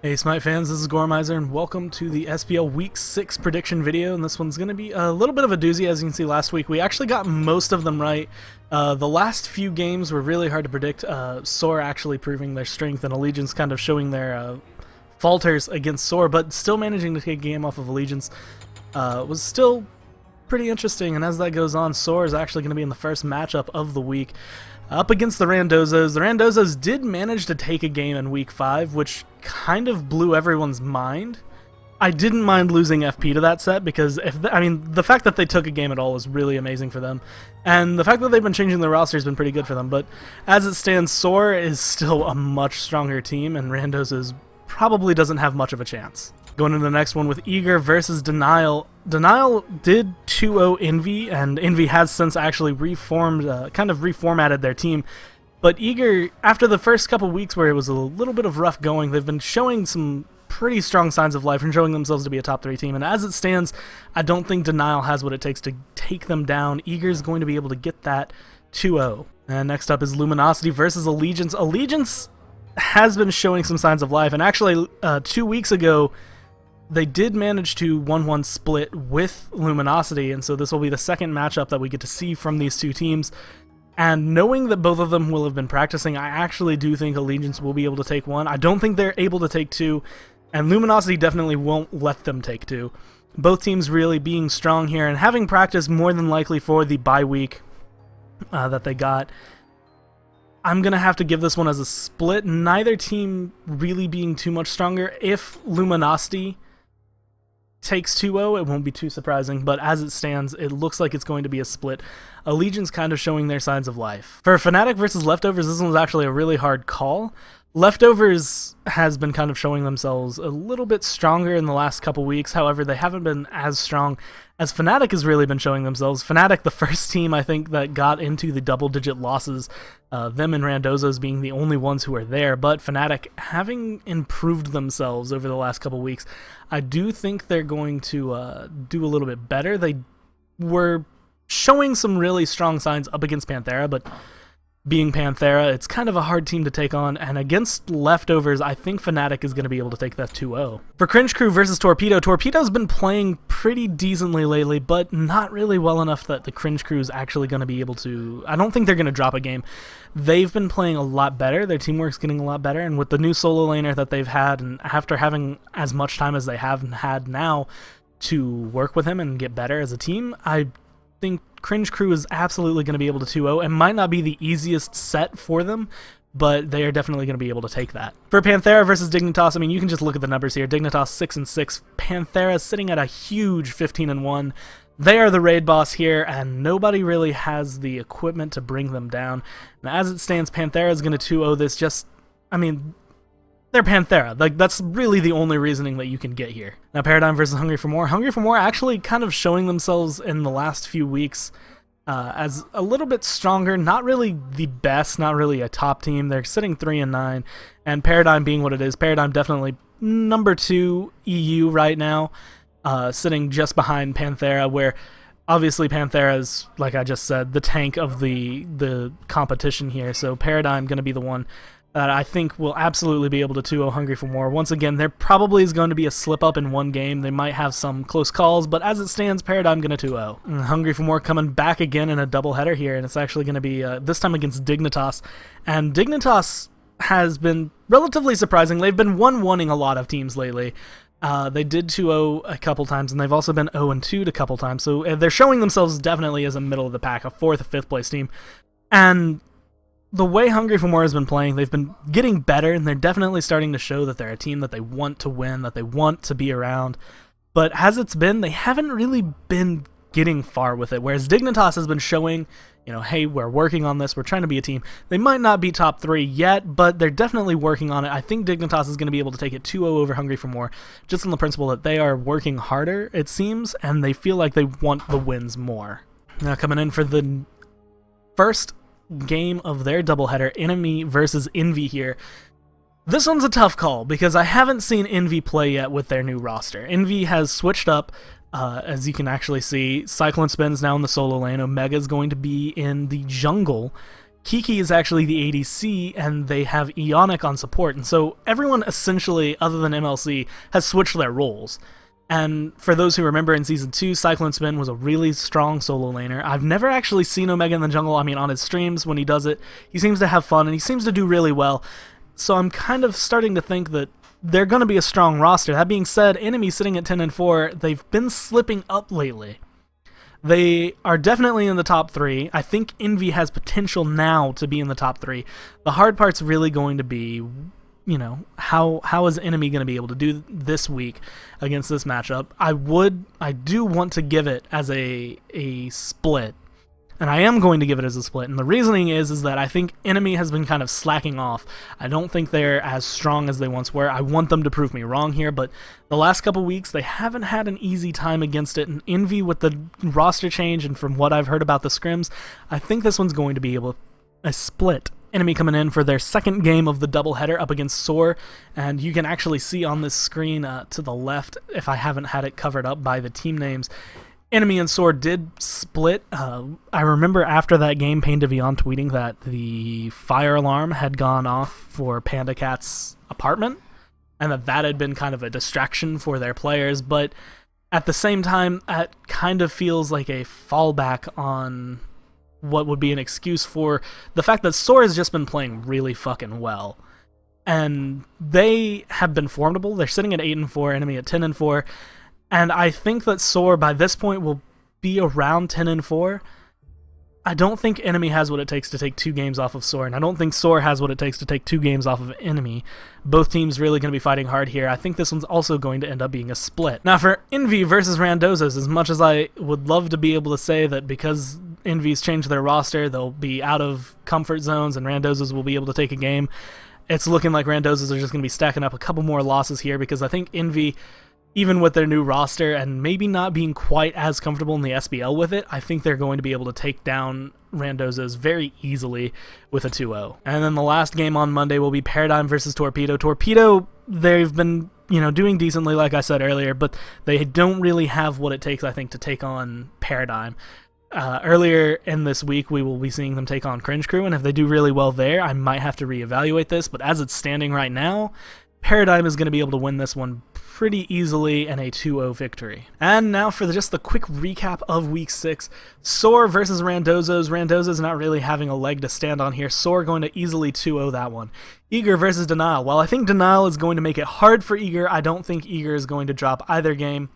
Hey Smite fans, this is Gormizer and welcome to the SPL Week 6 prediction video, and this one's going to be a little bit of a doozy. As you can see, last week we actually got most of them right. The last few games were really hard to predict, SOAR actually proving their strength and Allegiance kind of showing their falters against SOAR, but still managing to take a game off of Allegiance was still pretty interesting. And as that goes on, SOAR is actually going to be in the first matchup of the week up against the Randozos. The Randozos did manage to take a game in Week 5, which kind of blew everyone's mind. I didn't mind losing FP to that set because, the fact that they took a game at all is really amazing for them. And the fact that they've been changing their roster has been pretty good for them. But as it stands, SOAR is still a much stronger team, and Randozos probably doesn't have much of a chance. Going into the next one with Eager versus Denial. Denial did 2-0 Envy, and Envy has since actually reformatted their team. But Eager, after the first couple weeks where it was a little bit of rough going, they've been showing some pretty strong signs of life and showing themselves to be a top 3 team. And as it stands, I don't think Denial has what it takes to take them down. Eager's going to be able to get that 2-0. And next up is Luminosity versus Allegiance. Allegiance has been showing some signs of life, and actually 2 weeks ago, they did manage to 1-1 split with Luminosity, and so this will be the second matchup that we get to see from these two teams. And knowing that both of them will have been practicing, I actually do think Allegiance will be able to take one. I don't think they're able to take two, and Luminosity definitely won't let them take two. Both teams really being strong here and having practice more than likely for the bye week that they got. I'm going to have to give this one as a split, neither team really being too much stronger. If Luminosity takes 2-0, it won't be too surprising, but as it stands, it looks like it's going to be a split. Allegiance kind of showing their signs of life. For Fnatic versus Leftovers, this one was actually a really hard call. Leftovers has been kind of showing themselves a little bit stronger in the last couple weeks, however, they haven't been as strong as Fnatic has really been showing themselves. Fnatic, the first team, I think, that got into the double-digit losses, them and Randozos being the only ones who are there, but Fnatic having improved themselves over the last couple weeks, I do think they're going to do a little bit better. They were showing some really strong signs up against Panthera, but being Panthera, it's kind of a hard team to take on, and against Leftovers, I think Fnatic is going to be able to take that 2-0. For Cringe Crew versus Torpedo, Torpedo's been playing pretty decently lately, but not really well enough that the Cringe Crew is actually going to be able to... I don't think they're going to drop a game. They've been playing a lot better, their teamwork's getting a lot better, and with the new solo laner that they've had, and after having as much time as they have had now to work with him and get better as a team, I think Cringe Crew is absolutely going to be able to 2-0, and might not be the easiest set for them, but they are definitely going to be able to take that. For Panthera versus Dignitas, I mean, you can just look at the numbers here. Dignitas 6-6, Panthera sitting at a huge 15-1. They are the raid boss here, and nobody really has the equipment to bring them down. And as it stands, Panthera is going to 2-0 this. They're Panthera. Like, that's really the only reasoning that you can get here. Now, Paradigm versus Hungry for More. Hungry for More actually kind of showing themselves in the last few weeks as a little bit stronger. Not really the best, not really a top team. They're sitting 3-9, and Paradigm being what it is. Paradigm definitely number 2 EU right now, sitting just behind Panthera, where obviously Panthera is, like I just said, the tank of the competition here. So Paradigm going to be the one that I think will absolutely be able to 2-0 Hungry for More. Once again, there probably is going to be a slip-up in one game. They might have some close calls, but as it stands, Paradigm going to 2-0. And Hungry for More coming back again in a doubleheader here, and it's actually going to be this time against Dignitas. And Dignitas has been relatively surprising. They've been 1-1ing a lot of teams lately. They did 2-0 a couple times, and they've also been 0-2 a couple times, so they're showing themselves definitely as a middle of the pack, a 4th or 5th place team. And the way Hungry for More has been playing, they've been getting better, and they're definitely starting to show that they're a team that they want to win, that they want to be around. But as it's been, they haven't really been getting far with it, whereas Dignitas has been showing, hey, we're working on this, we're trying to be a team. They might not be top 3 yet, but they're definitely working on it. I think Dignitas is going to be able to take it 2-0 over Hungry for More, just on the principle that they are working harder, it seems, and they feel like they want the wins more. Now, coming in for the first game of their doubleheader, Enemy versus Envy here. This one's a tough call because I haven't seen Envy play yet with their new roster. Envy has switched up, as you can actually see. Cyclone Spin's now in the solo lane. Omega's going to be in the jungle. Kiki is actually the ADC, and they have Ionic on support, and so everyone essentially, other than MLC, has switched their roles. And for those who remember, in Season 2, Cyclone Spin was a really strong solo laner. I've never actually seen Omega in the jungle. I mean, on his streams, when he does it, he seems to have fun, and he seems to do really well. So I'm kind of starting to think that they're going to be a strong roster. That being said, Enemy sitting at 10-4, they've been slipping up lately. They are definitely in the top 3. I think Envy has potential now to be in the top 3. The hard part's really going to be, you know, how is Enemy going to be able to do this week against this matchup? I do want to give it as a split. And I am going to give it as a split, and the reasoning is that I think Enemy has been kind of slacking off. I don't think they're as strong as they once were. I want them to prove me wrong here, but the last couple weeks, they haven't had an easy time against it, and Envy with the roster change, and from what I've heard about the scrims, I think this one's going to be able to a split. Enemy coming in for their second game of the doubleheader up against Soar, and you can actually see on this screen to the left, if I haven't had it covered up by the team names, Enemy and Soar did split. I remember after that game, Pain Devion tweeting that the fire alarm had gone off for Panda Cat's apartment, and that had been kind of a distraction for their players, but at the same time, that kind of feels like a fallback on what would be an excuse for the fact that Soar has just been playing really fucking well. And they have been formidable. They're sitting at 8-4, Enemy at 10-4. And I think that Soar, by this point, will be around 10-4. I don't think Enemy has what it takes to take 2 games off of Soar, and I don't think Soar has what it takes to take 2 games off of Enemy. Both teams really going to be fighting hard here. I think this one's also going to end up being a split. Now, for Envy versus Randozos, as much as I would love to be able to say that because Envy's changed their roster, they'll be out of comfort zones and Randozos will be able to take a game, it's looking like Randozos are just going to be stacking up a couple more losses here, because I think Envy, even with their new roster and maybe not being quite as comfortable in the SPL with it, I think they're going to be able to take down Randozos very easily with a 2-0. And then the last game on Monday will be Paradigm versus Torpedo. Torpedo, they've been, you know, doing decently, like I said earlier, but they don't really have what it takes, I think, to take on Paradigm. Earlier in this week, we will be seeing them take on Cringe Crew, and if they do really well there, I might have to reevaluate this, but as it's standing right now, Paradigm is going to be able to win this one pretty easily in a 2-0 victory. And now for just the quick recap of Week 6. Soar versus Randozos. Randozos not really having a leg to stand on here. Soar going to easily 2-0 that one. Eager versus Denial. While I think Denial is going to make it hard for Eager, I don't think Eager is going to drop either game.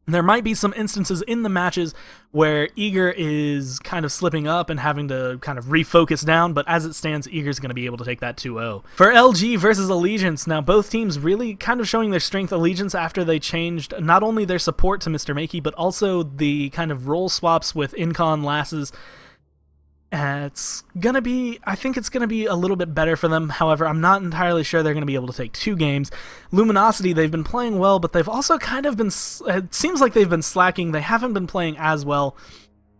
There might be some instances in the matches where Eager is kind of slipping up and having to kind of refocus down, but as it stands, Eager's going to be able to take that 2-0. For LG versus Allegiance, now both teams really kind of showing their strength. Allegiance after they changed not only their support to Mr. Makey, but also the kind of role swaps with Incon Lasses. It's going to be, I think it's going to be a little bit better for them. However, I'm not entirely sure they're going to be able to take 2 games. Luminosity, they've been playing well, but they've also kind of been, it seems like they've been slacking. They haven't been playing as well.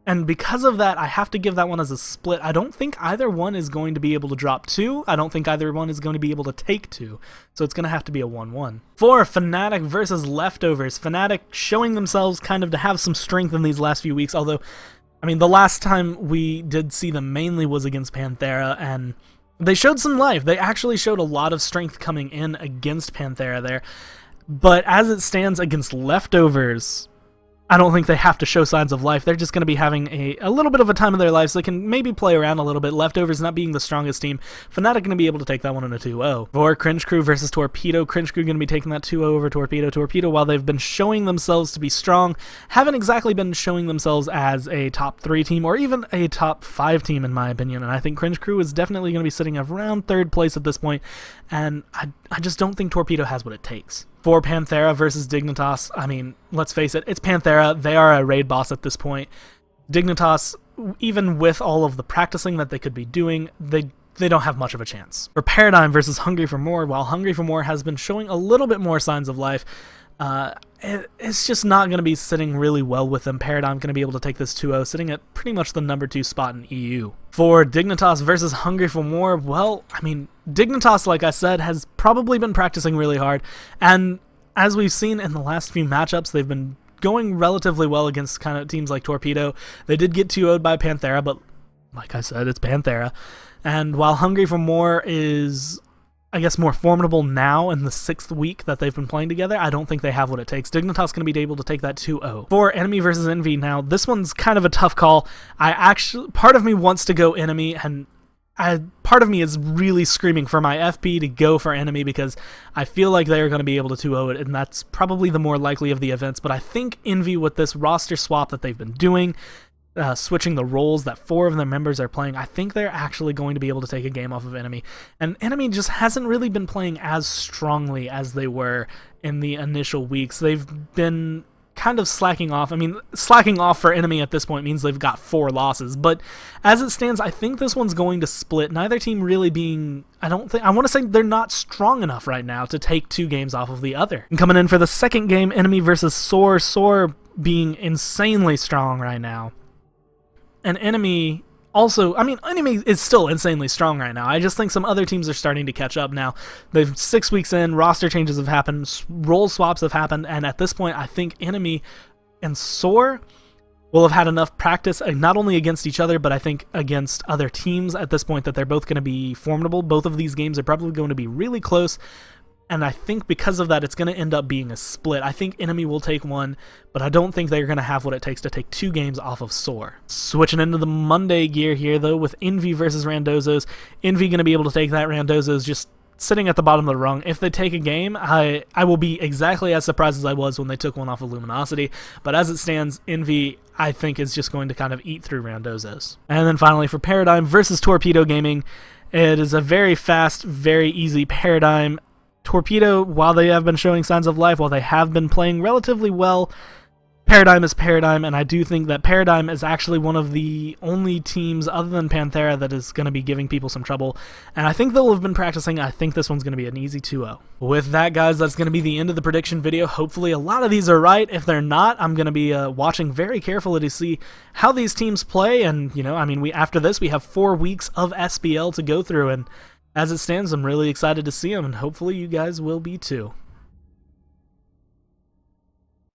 And because of that, I have to give that one as a split. I don't think either one is going to be able to drop 2. I don't think either one is going to be able to take 2. So it's going to have to be a 1-1. For Fnatic versus Leftovers, Fnatic showing themselves kind of to have some strength in these last few weeks, although I mean, the last time we did see them mainly was against Panthera, and they showed some life. They actually showed a lot of strength coming in against Panthera there. But as it stands against Leftovers, I don't think they have to show signs of life. They're just going to be having a little bit of a time of their lives, so they can maybe play around a little bit. Leftovers not being the strongest team. Fnatic going to be able to take that one in a 2-0. For Cringe Crew versus Torpedo, Cringe Crew going to be taking that 2-0 over Torpedo. Torpedo, while they've been showing themselves to be strong, haven't exactly been showing themselves as a top 3 team or even a top 5 team in my opinion, and I think Cringe Crew is definitely going to be sitting around 3rd place at this point, and I just don't think Torpedo has what it takes. For Panthera versus Dignitas, I mean, let's face it, it's Panthera. They are a raid boss at this point. Dignitas, even with all of the practicing that they could be doing, they don't have much of a chance. For Paradigm versus Hungry for More, while Hungry for More has been showing a little bit more signs of life, it's just not going to be sitting really well with them. Paradigm going to be able to take this 2-0, sitting at pretty much the number 2 spot in EU. For Dignitas versus Hungry for More, well, I mean, Dignitas, like I said, has probably been practicing really hard, and as we've seen in the last few matchups, they've been going relatively well against kind of teams like Torpedo. They did get 2-0'd by Panthera, but like I said, it's Panthera. And while Hungry for More is, I guess, more formidable now in the 6th week that they've been playing together, I don't think they have what it takes. Dignitas going to be able to take that 2-0. For Enemy versus Envy, now, this one's kind of a tough call. Part of me wants to go Enemy, and part of me is really screaming for my FP to go for Enemy because I feel like they're going to be able to 2-0 it, and that's probably the more likely of the events. But I think Envy, with this roster swap that they've been doing, switching the roles that 4 of their members are playing, I think they're actually going to be able to take a game off of Enemy. And Enemy just hasn't really been playing as strongly as they were in the initial weeks. They've been kind of slacking off. I mean, slacking off for Enemy at this point means they've got 4 losses, but as it stands, I think this one's going to split. Neither team really being, I want to say they're not strong enough right now to take 2 games off of the other. And coming in for the second game, Enemy versus Soar. Soar being insanely strong right now. And Enemy also, I mean, Enemy is still insanely strong right now. I just think some other teams are starting to catch up now. They've 6 weeks in, roster changes have happened, role swaps have happened, and at this point, I think Enemy and Soar will have had enough practice, not only against each other, but I think against other teams at this point, that they're both going to be formidable. Both of these games are probably going to be really close. And I think because of that, it's going to end up being a split. I think Enemy will take 1, but I don't think they're going to have what it takes to take 2 games off of Soar. Switching into the Monday gear here, though, with Envy versus Randozos. Envy going to be able to take that. Randozos just sitting at the bottom of the rung. If they take a game, I will be exactly as surprised as I was when they took one off of Luminosity. But as it stands, Envy, I think, is just going to kind of eat through Randozos. And then finally, for Paradigm versus Torpedo Gaming, it is a very fast, very easy Paradigm. Torpedo, while they have been showing signs of life, while they have been playing relatively well, Paradigm is Paradigm, and I do think that Paradigm is actually one of the only teams other than Panthera that is going to be giving people some trouble, and I think they'll have been practicing. I think this one's going to be an easy 2-0. With that, guys, that's going to be the end of the prediction video. Hopefully a lot of these are right. If they're not, I'm going to be watching very carefully to see how these teams play, and, you know, I mean, after this, we have 4 weeks of SPL to go through, and as it stands, I'm really excited to see them, and hopefully you guys will be too.